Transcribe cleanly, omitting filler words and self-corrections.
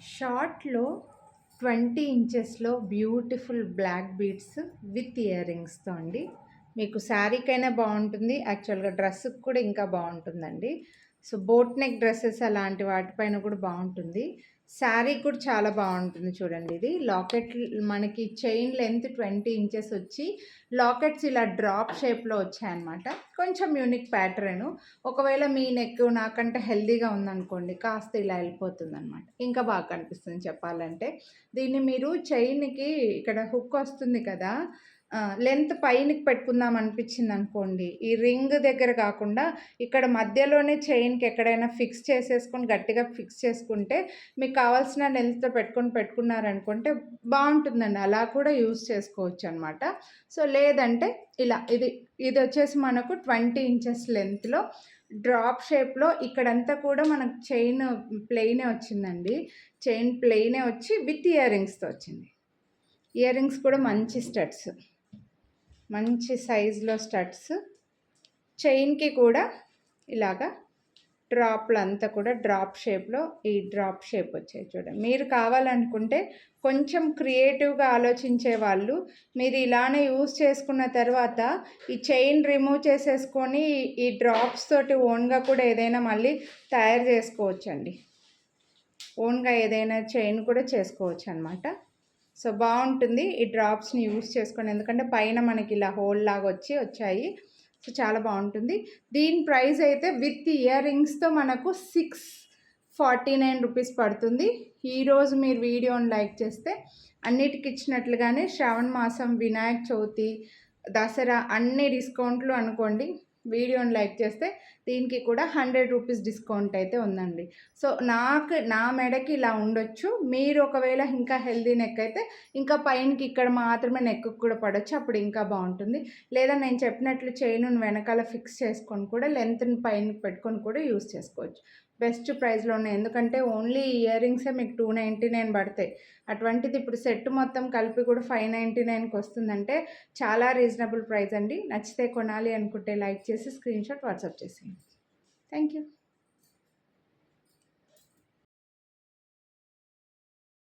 షార్ట్‌లో 20 ఇంచెస్‌లో beautiful black beads with ear రింగ్స్‌తో అండి. మీకు శారీకైనా బావుంటుంది. యాక్చువల్‌గా డ్రెస్‌కి కూడా ఇంకా బావుంటుందండి. సో, బోట్ నెక్ డ్రెసెస్ అలాంటి వాటిపైన కూడా బావుంటుంది. శారీ కూడా చాలా బావుంటుంది చూడండి ఇది. లాకెట్ మనకి చైన్ లెంత్ 20 ఇంచెస్ వచ్చి లాకెట్స్ ఇలా డ్రాప్ షేప్‌లో వచ్చాయన్నమాట. కొంచెం యూనిక్ ప్యాటర్ను. ఒకవేళ మీ నెక్ నాకంటే హెల్తీగా ఉందనుకోండి, కాస్త ఇలా వెళ్ళిపోతుందనమాట. ఇంకా బాగా కనిపిస్తుంది చెప్పాలంటే. దీన్ని మీరు చైన్‌కి ఇక్కడ హుక్ వస్తుంది కదా! లెంత్ పైనకి పెట్టుకుందాం అనిపించిందనుకోండి, ఈ రింగ్ దగ్గర కాకుండా ఇక్కడ మధ్యలోనే చైన్‌కి ఎక్కడైనా ఫిక్స్ చేసేసుకొని గట్టిగా ఫిక్స్ చేసుకుంటే, మీకు కావాల్సిన లెంగ్త్‌తో పెట్టుకున్నారనుకుంటే బావుంటుందండి. అలా కూడా యూజ్ చేసుకోవచ్చనమాట. సో, లేదంటే ఇలా ఇదొచ్చేసి మనకు 20 ఇంచెస్ లెంగ్త్‌లో డ్రాప్ షేప్‌లో ఇక్కడంతా కూడా మనకు చైన్ ప్లెయినే వచ్చిందండి. చైన్ ప్లెయినే వచ్చి విత్ ఇయర్ రింగ్స్‌తో వచ్చింది. ఇయర్ రింగ్స్ కూడా మంచి స్టడ్స్. మంచి సైజులో స్టడ్స్. చైన్‌కి కూడా ఇలాగా డ్రాప్‌లంతా కూడా డ్రాప్ షేప్‌లో ఈ డ్రాప్ షేప్ వచ్చాయి చూడండి. మీరు కావాలనుకుంటే కొంచెం క్రియేటివ్‌గా ఆలోచించే వాళ్ళు మీరు ఇలానే యూజ్ చేసుకున్న తర్వాత ఈ చైన్ రిమూవ్ చేసేసుకొని ఈ డ్రాప్స్ తోటి ఓన్‌గా కూడా ఏదైనా మళ్ళీ తయారు చేసుకోవచ్చండి. ఓన్‌గా ఏదైనా చైన్ కూడా చేసుకోవచ్చనమాట. సో, బావుంటుంది ఈ డ్రాప్స్‌ని యూజ్ చేసుకొని. ఎందుకంటే పైన మనకి ఇలా హోల్ లాగా వచ్చాయి. సో, చాలా బావుంటుంది. దీని ప్రైస్ అయితే విత్ ఇయర్ రింగ్స్‌తో మనకు 649 రూపీస్ పడుతుంది. ఈరోజు మీరు వీడియోని లైక్ చేస్తే అన్నిటికి ఇచ్చినట్లుగానే శ్రావణ మాసం, వినాయక చవితి, దసరా అన్ని డిస్కౌంట్లు అనుకోండి. వీడియోని లైక్ చేస్తే దీనికి కూడా 100 రూపీస్ డిస్కౌంట్ అయితే ఉందండి. సో, నా మెడకి ఇలా ఉండొచ్చు. మీరు ఒకవేళ ఇంకా హెల్తీ నెక్ అయితే ఇంకా పైనకి ఇక్కడ మాత్రమే నెక్‌కి కూడా పడొచ్చు. అప్పుడు ఇంకా బావుంటుంది. లేదా నేను చెప్పినట్లు చైనుని వెనకాల ఫిక్స్ చేసుకొని కూడా లెంత్‌ని పైనకి పెట్టుకొని కూడా యూజ్ చేసుకోవచ్చు. బెస్ట్ ప్రైస్‌లో ఉన్నాయి. ఎందుకంటే ఓన్లీ ఇయర్ రింగ్సే మీకు 299 పడతాయి. అటువంటిది ఇప్పుడు సెట్ మొత్తం కలిపి కూడా 599కి వస్తుందంటే చాలా రీజనబుల్ ప్రైస్ అండి. నచ్చితే కొనాలి అనుకుంటే లైక్ చేసి స్క్రీన్‌షాట్ వాట్సాప్ చేసేయండి. Thank you.